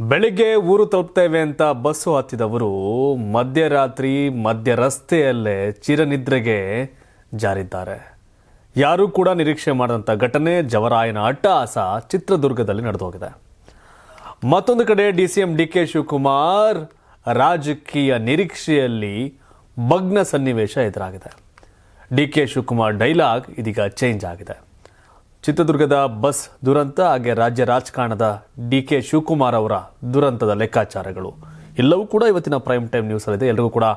ಬೆಳಿಗ್ಗೆ ಊರು ತಲುಪ್ತೇವೆ ಅಂತ ಬಸ್ಸು ಹತ್ತಿದವರು ಮಧ್ಯರಾತ್ರಿ ಮಧ್ಯ ರಸ್ತೆಯಲ್ಲೇ ಚಿರನಿದ್ರೆಗೆ ಜಾರಿದ್ದಾರೆ. ಯಾರೂ ಕೂಡ ನಿರೀಕ್ಷೆ ಮಾಡಿದಂಥ ಘಟನೆ ಜವರಾಯನ ಅಟ್ಟಹಾಸ ಚಿತ್ರದುರ್ಗದಲ್ಲಿ ನಡೆದೋಗಿದೆ. ಮತ್ತೊಂದು ಕಡೆ ಡಿಸಿಎಂ ಡಿಕೆ ಶಿವಕುಮಾರ್ ರಾಜಕೀಯ ನಿರೀಕ್ಷೆಯಲ್ಲಿ ಭಗ್ನ ಸನ್ನಿವೇಶ ಎದುರಾಗಿದೆ. ಡಿಕೆ ಶಿವಕುಮಾರ್ ಡೈಲಾಗ್ ಇದೀಗ ಚೇಂಜ್ ಆಗಿದೆ. ಚಿತ್ರದುರ್ಗದ ಬಸ್ ದುರಂತ ಹಾಗೆ ರಾಜ್ಯ ರಾಜಕಾರಣದ ಡಿಕೆ ಶಿವಕುಮಾರ್ ಅವರ ದುರಂತದ ಲೆಕ್ಕಾಚಾರಗಳು ಎಲ್ಲವೂ ಕೂಡ ಇವತ್ತಿನ ಪ್ರೈಮ್ ಟೈಮ್ ನ್ಯೂಸ್ ಅಲ್ಲಿದೆ. ಎಲ್ಲರಿಗೂ ಕೂಡ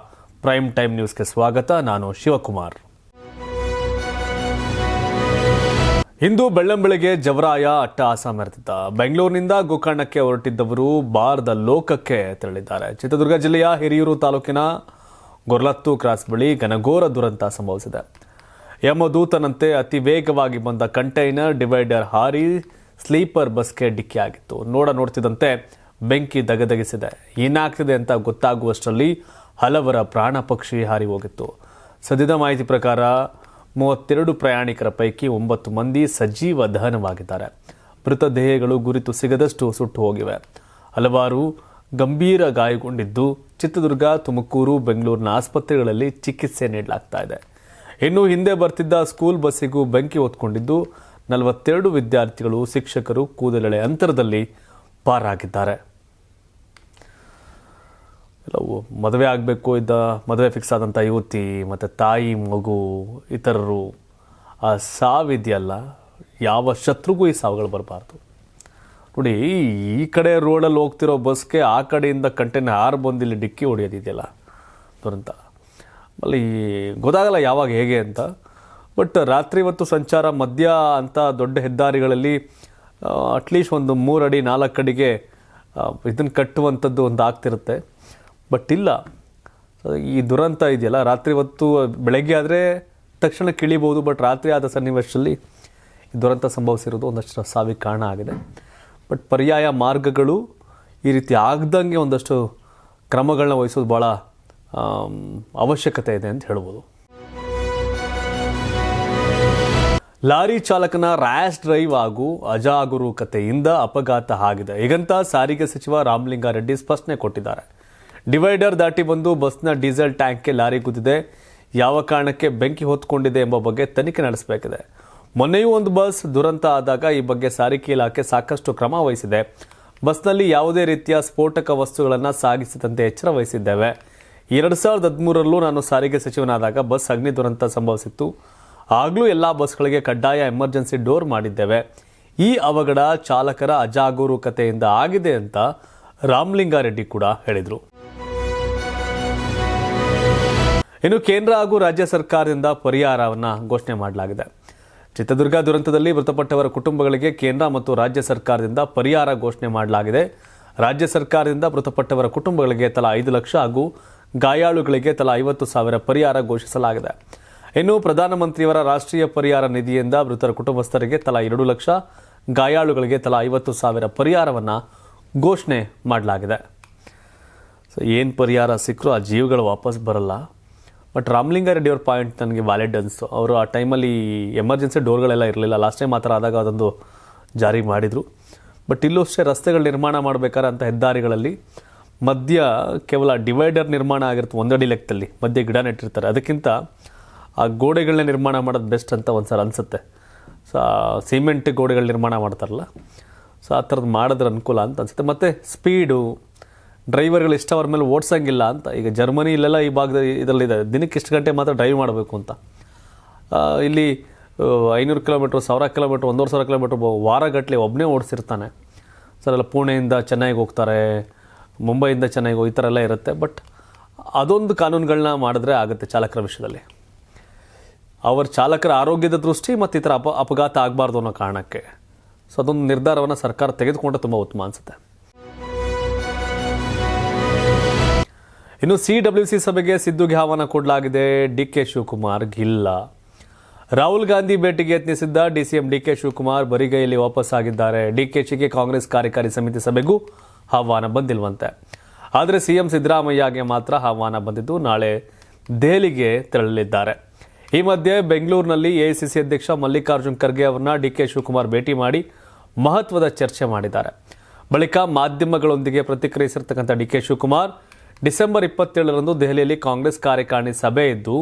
ಪ್ರೈಮ್ ಟೈಮ್ ನ್ಯೂಸ್ಗೆ ಸ್ವಾಗತ. ನಾನು ಶಿವಕುಮಾರ್. ಇಂದು ಬೆಳ್ಳಂಬೆಳಗ್ಗೆ ಜವರಾಯ ಅಟ್ಟಹಾಸ ಮೆರೆದಿದ್ದ. ಬೆಂಗಳೂರಿನಿಂದ ಗೋಕರ್ಣಕ್ಕೆ ಹೊರಟಿದ್ದವರು ಬಾರದ ಲೋಕಕ್ಕೆ ತೆರಳಿದ್ದಾರೆ. ಚಿತ್ರದುರ್ಗ ಜಿಲ್ಲೆಯ ಹಿರಿಯೂರು ತಾಲೂಕಿನ ಗೊರ್ಲತ್ತು ಕ್ರಾಸ್ ಬಳಿ ಘನಘೋರ ದುರಂತ ಸಂಭವಿಸಿದೆ. ಯಮದೂತನಂತೆ ಅತಿ ವೇಗವಾಗಿ ಬಂದ ಕಂಟೈನರ್ ಡಿವೈಡರ್ ಹಾರಿ ಸ್ಲೀಪರ್ ಬಸ್ಗೆ ಡಿಕ್ಕಿಯಾಗಿತ್ತು. ನೋಡ್ತಿದ್ದಂತೆ ಬೆಂಕಿ ದಗದಗಿಸಿದೆ. ಏನಾಗ್ತಿದೆ ಅಂತ ಗೊತ್ತಾಗುವಷ್ಟರಲ್ಲಿ ಹಲವರ ಪ್ರಾಣ ಪಕ್ಷಿ ಹಾರಿ ಹೋಗಿತ್ತು. ಸದ್ಯದ ಮಾಹಿತಿ ಪ್ರಕಾರ 32 ಪ್ರಯಾಣಿಕರ ಪೈಕಿ 9 ಮಂದಿ ಸಜೀವ ದಹನವಾಗಿದ್ದಾರೆ. ಮೃತದೇಹಗಳು ಗುರುತು ಸಿಗದಷ್ಟು ಸುಟ್ಟು ಹೋಗಿವೆ. ಹಲವಾರು ಗಂಭೀರ ಗಾಯಗೊಂಡಿದ್ದು ಚಿತ್ರದುರ್ಗ, ತುಮಕೂರು, ಬೆಂಗಳೂರಿನ ಆಸ್ಪತ್ರೆಗಳಲ್ಲಿ ಚಿಕಿತ್ಸೆ ನೀಡಲಾಗ್ತಾ ಇದೆ. ಇನ್ನು ಹಿಂದೆ ಬರ್ತಿದ್ದ ಸ್ಕೂಲ್ ಬಸ್ಸಿಗೂ ಬೆಂಕಿ ಹೊತ್ಕೊಂಡಿದ್ದು 42 ವಿದ್ಯಾರ್ಥಿಗಳು, ಶಿಕ್ಷಕರು ಕೂದಲೆಳೆ ಅಂತರದಲ್ಲಿ ಪಾರಾಗಿದ್ದಾರೆ. ಮದುವೆ ಆಗಬೇಕು ಇದ್ದ ಮದುವೆ ಫಿಕ್ಸ್ ಆದಂಥ ಯುವತಿ ಮತ್ತು ತಾಯಿ, ಮಗು, ಇತರರು ಆ ಸಾವಿದೆಯಲ್ಲ, ಯಾವ ಶತ್ರುಗೂ ಈ ಸಾವುಗಳು ಬರಬಾರ್ದು. ನೋಡಿ, ಈ ಕಡೆ ರೋಡಲ್ಲಿ ಹೋಗ್ತಿರೋ ಬಸ್ಗೆ ಆ ಕಡೆಯಿಂದ ಕಂಟೈನರ್ ಹಾರು ಬಂದು ಇಲ್ಲಿ ಡಿಕ್ಕಿ ಹೊಡೆಯೋದಿದೆಯಲ್ಲ ದುರಂತ. ಅಲ್ಲಿ ಗೊತ್ತಾಗಲ್ಲ ಯಾವಾಗ ಹೇಗೆ ಅಂತ. ಬಟ್ ರಾತ್ರಿ ಹೊತ್ತು ಸಂಚಾರ ಮಧ್ಯ ಅಂತ ದೊಡ್ಡ ಹೆದ್ದಾರಿಗಳಲ್ಲಿ ಅಟ್ಲೀಸ್ಟ್ ಒಂದು 3 ಅಡಿ 4 ಅಡಿಗೆ ಇದನ್ನು ಕಟ್ಟುವಂಥದ್ದು ಒಂದು ಆಗ್ತಿರುತ್ತೆ. ಬಟ್ ಇಲ್ಲ, ಈ ದುರಂತ ಇದೆಯಲ್ಲ, ರಾತ್ರಿ ಹೊತ್ತು ಬೆಳಗ್ಗೆ ಆದರೆ ತಕ್ಷಣ ಕಿಳಿಬೋದು. ಬಟ್ ರಾತ್ರಿ ಆದ ಸನ್ನಿವೇಶದಲ್ಲಿ ಈ ದುರಂತ ಸಂಭವಿಸಿರೋದು ಒಂದಷ್ಟು ಸಾವಿಗೆ ಕಾರಣ ಆಗಿದೆ. ಬಟ್ ಪರ್ಯಾಯ ಮಾರ್ಗಗಳು ಈ ರೀತಿ ಆಗದಂಗೆ ಒಂದಷ್ಟು ಕ್ರಮಗಳನ್ನ ವಹಿಸೋದು ಭಾಳ ಅವಶ್ಯಕತೆ ಇದೆ ಅಂತ ಹೇಳ್ಬೋದು. ಲಾರಿ ಚಾಲಕನ ರ್ಯಾಶ್ ಡ್ರೈವ್ ಹಾಗೂ ಅಜಾಗರೂಕತೆಯಿಂದ ಅಪಘಾತ ಆಗಿದೆ. ಹೀಗಂತ ಸಾರಿಗೆ ಸಚಿವ ರಾಮಲಿಂಗಾರೆಡ್ಡಿ ಸ್ಪಷ್ಟನೆ ಕೊಟ್ಟಿದ್ದಾರೆ. ಡಿವೈಡರ್ ದಾಟಿ ಬಂದು ಬಸ್ನ ಡೀಸೆಲ್ ಟ್ಯಾಂಕ್ಗೆ ಲಾರಿ ಗುದ್ದಿದೆ. ಯಾವ ಕಾರಣಕ್ಕೆ ಬೆಂಕಿ ಹೊತ್ಕೊಂಡಿದೆ ಎಂಬ ಬಗ್ಗೆ ತನಿಖೆ ನಡೆಸಬೇಕಿದೆ. ಮೊನ್ನೆಯೂ ಒಂದು ಬಸ್ ದುರಂತ ಆದಾಗ ಈ ಬಗ್ಗೆ ಸಾರಿಗೆ ಇಲಾಖೆ ಸಾಕಷ್ಟು ಕ್ರಮ ವಹಿಸಿದೆ. ಬಸ್ನಲ್ಲಿ ಯಾವುದೇ ರೀತಿಯ ಸ್ಫೋಟಕ ವಸ್ತುಗಳನ್ನು ಸಾಗಿಸದಂತೆ ಎಚ್ಚರ ವಹಿಸಿದ್ದೇವೆ. 2013ರಲ್ಲೂ ನಾನು ಸಾರಿಗೆ ಸಚಿವನಾದಾಗ ಬಸ್ ಅಗ್ನಿ ದುರಂತ ಸಂಭವಿಸಿತ್ತು. ಆಗಲೂ ಎಲ್ಲ ಬಸ್ಗಳಿಗೆ ಕಡ್ಡಾಯ ಎಮರ್ಜೆನ್ಸಿ ಡೋರ್ ಮಾಡಿದ್ದೇವೆ. ಈ ಅವಘಡ ಚಾಲಕರ ಅಜಾಗರೂಕತೆಯಿಂದ ಆಗಿದೆ ಅಂತ ರಾಮಲಿಂಗಾರೆಡ್ಡಿ ಕೂಡ ಹೇಳಿದರು. ಇನ್ನು ಕೇಂದ್ರ ಹಾಗೂ ರಾಜ್ಯ ಸರ್ಕಾರದಿಂದ ಪರಿಹಾರವನ್ನು ಘೋಷಣೆ ಮಾಡಲಾಗಿದೆ. ಚಿತ್ರದುರ್ಗ ದುರಂತದಲ್ಲಿ ಮೃತಪಟ್ಟವರ ಕುಟುಂಬಗಳಿಗೆ ಕೇಂದ್ರ ಮತ್ತು ರಾಜ್ಯ ಸರ್ಕಾರದಿಂದ ಪರಿಹಾರ ಘೋಷಣೆ ಮಾಡಲಾಗಿದೆ. ರಾಜ್ಯ ಸರ್ಕಾರದಿಂದ ಮೃತಪಟ್ಟವರ ಕುಟುಂಬಗಳಿಗೆ ತಲಾ 5 ಲಕ್ಷ ಹಾಗೂ ಗಾಯಾಳುಗಳಿಗೆ ತಲಾ 50,000 ಪರಿಹಾರ ಘೋಷಿಸಲಾಗಿದೆ. ಇನ್ನು ಪ್ರಧಾನಮಂತ್ರಿಯವರ ರಾಷ್ಟ್ರೀಯ ಪರಿಹಾರ ನಿಧಿಯಿಂದ ಮೃತರ ಕುಟುಂಬಸ್ಥರಿಗೆ ತಲಾ 2 ಲಕ್ಷ, ಗಾಯಾಳುಗಳಿಗೆ ತಲಾ 50,000 ಪರಿಹಾರವನ್ನು ಘೋಷಣೆ ಮಾಡಲಾಗಿದೆ. ಸೊ ಏನು ಪರಿಹಾರ ಸಿಕ್ಕರೂ ಆ ಜೀವಗಳು ವಾಪಸ್ ಬರಲ್ಲ. ಬಟ್ ರಾಮಲಿಂಗಾರೆಡ್ಡಿ ಅವ್ರ ಪಾಯಿಂಟ್ ನನಗೆ ವ್ಯಾಲಿಡ್ ಅನಿಸ್ತು. ಅವರು ಆ ಟೈಮಲ್ಲಿ ಎಮರ್ಜೆನ್ಸಿ ಡೋರ್ಗಳೆಲ್ಲ ಇರಲಿಲ್ಲ. ಲಾಸ್ಟ್ ಟೈಮ್ ಮಾತ್ರ ಆದಾಗ ಅದೊಂದು ಜಾರಿ ಮಾಡಿದರು. ಬಟ್ ಇಲ್ಲೂ ಅಷ್ಟೇ ರಸ್ತೆಗಳು ನಿರ್ಮಾಣ ಮಾಡಬೇಕಾದ್ರೆ ಅಂಥ ಹೆದ್ದಾರಿಗಳಲ್ಲಿ ಮಧ್ಯ ಕೇವಲ ಡಿವೈಡರ್ ನಿರ್ಮಾಣ ಆಗಿರುತ್ತೆ, 1 ಅಡಿ ಲೆಕ್ಕದಲ್ಲಿ ಮಧ್ಯೆ ಗಿಡ ನೆಟ್ಟಿರ್ತಾರೆ. ಅದಕ್ಕಿಂತ ಆ ಗೋಡೆಗಳನ್ನ ನಿರ್ಮಾಣ ಮಾಡೋದು ಬೆಸ್ಟ್ ಅಂತ ಒಂದು ಸಲ ಅನಿಸುತ್ತೆ. ಸೊ ಸಿಮೆಂಟ್ ಗೋಡೆಗಳು ನಿರ್ಮಾಣ ಮಾಡ್ತಾರಲ್ಲ, ಸೊ ಆ ಥರದ್ದು ಮಾಡಿದ್ರೆ ಅನುಕೂಲ ಅಂತ ಅನಿಸುತ್ತೆ. ಮತ್ತು ಸ್ಪೀಡು, ಡ್ರೈವರ್ಗಳು ಇಷ್ಟ ಅವ್ರ ಮೇಲೆ ಓಡಿಸೋಂಗಿಲ್ಲ ಅಂತ. ಈಗ ಜರ್ಮನಿ ಇಲ್ಲೆಲ್ಲ ಈ ಭಾಗದ ಇದರಲ್ಲಿದೆ, ದಿನಕ್ಕೆ ಇಷ್ಟು ಗಂಟೆ ಮಾತ್ರ ಡ್ರೈವ್ ಮಾಡಬೇಕು ಅಂತ. ಇಲ್ಲಿ 500 ಕಿಲೋಮೀಟ್ರ್, 1000 ಕಿಲೋಮೀಟ್ರ್, 1,500 ಕಿಲೋಮೀಟ್ರ್ ವಾರಗಟ್ಟಲೆ ಒಬ್ಬನೇ ಓಡಿಸಿರ್ತಾನೆ. ಸರ್ ಎಲ್ಲ ಪುಣೆಯಿಂದ ಚೆನ್ನೈಗೆ ಹೋಗ್ತಾರೆ, ಮುಂಬೈಯಿಂದ ಚೆನ್ನೈಗೆ ಈ ಥರ ಎಲ್ಲ ಇರುತ್ತೆ. ಬಟ್ ಅದೊಂದು ಕಾನೂನುಗಳನ್ನ ಮಾಡಿದ್ರೆ ಆಗುತ್ತೆ ಚಾಲಕರ ವಿಷಯದಲ್ಲಿ. ಅವರ ಚಾಲಕರ ಆರೋಗ್ಯದ ದೃಷ್ಟಿ ಮತ್ತು ಈ ಥರ ಅಪಘಾತ ಆಗಬಾರ್ದು ಅನ್ನೋ ಕಾರಣಕ್ಕೆ. ಸೊ ಅದೊಂದು ನಿರ್ಧಾರವನ್ನು ಸರ್ಕಾರ ತೆಗೆದುಕೊಂಡ್ರೆ ತುಂಬ ಉತ್ತಮ ಅನಿಸುತ್ತೆ. ಇನ್ನು CWC ಸಭೆಗೆ ಸಿದ್ದುಗೆ ಆಹ್ವಾನ ಕೊಡಲಾಗಿದೆ. ಡಿಕೆ ಶಿವಕುಮಾರ್ ಗಿಲ್ಲ. ರಾಹುಲ್ ಗಾಂಧಿ ಭೇಟಿಗೆ ಯತ್ನಿಸಿದ್ದ ಡಿಸಿಎಂ ಡಿಕೆ ಶಿವಕುಮಾರ್ ಬರಿಗೈಯಲ್ಲಿ ವಾಪಸ್ ಆಗಿದ್ದಾರೆ. ಡಿಕೆಶಿಗೆ ಕಾಂಗ್ರೆಸ್ ಕಾರ್ಯಕಾರಿ ಸಮಿತಿ ಸಭೆಗೂ ಆಹ್ವಾನ ಬಂದಿಲ್ವಂತೆ. ಆದರೆ ಸಿಎಂ ಸಿದ್ದರಾಮಯ್ಯಗೆ ಮಾತ್ರ ಆಹ್ವಾನ ಬಂದಿದ್ದು ನಾಳೆ ದೆಹಲಿಗೆ ತೆರಳಲಿದ್ದಾರೆ. ಈ ಮಧ್ಯೆ ಬೆಂಗಳೂರಿನಲ್ಲಿ ಎಐಸಿಸಿ ಅಧ್ಯಕ್ಷ ಮಲ್ಲಿಕಾರ್ಜುನ್ ಖರ್ಗೆ ಅವರನ್ನ ಡಿಕೆ ಶಿವಕುಮಾರ್ ಭೇಟಿ ಮಾಡಿ ಮಹತ್ವದ ಚರ್ಚೆ ಮಾಡಿದ್ದಾರೆ. ಬಳಿಕ ಮಾಧ್ಯಮಗಳೊಂದಿಗೆ ಪ್ರತಿಕ್ರಿಯಿಸಿರ್ತಕ್ಕಂಥ ಡಿ ಕೆ ಶಿವಕುಮಾರ್ ಡಿಸೆಂಬರ್ 27ರಂದು ದೆಹಲಿಯಲ್ಲಿ ಕಾಂಗ್ರೆಸ್ ಕಾರ್ಯಕಾರಿಣಿ ಸಭೆ ಇದ್ದು